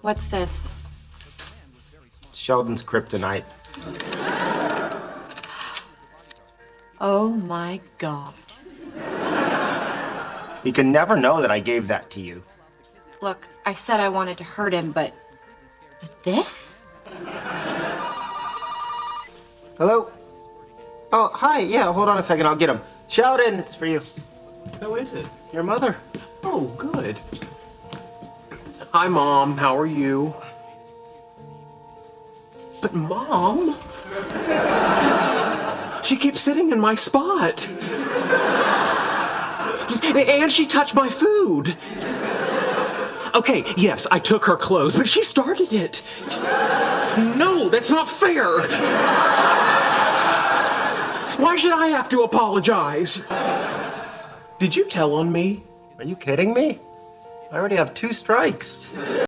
What's this? Sheldon's kryptonite. Oh my God. He can never know that I gave that to you. Look, I said I wanted to hurt him, but this? Hello? Oh, hi. Yeah, hold on a second. I'll get him. Sheldon, it's for you. Who is it? Your mother. Oh, good. Hi, Mom. How are you? But, Mom, she keeps sitting in my spot. And she touched my food. Okay, yes, I took her clothes, but she started it. No, that's not fair. Why should I have to apologize? Did you tell on me? Are you kidding me? I already have 2 strikes.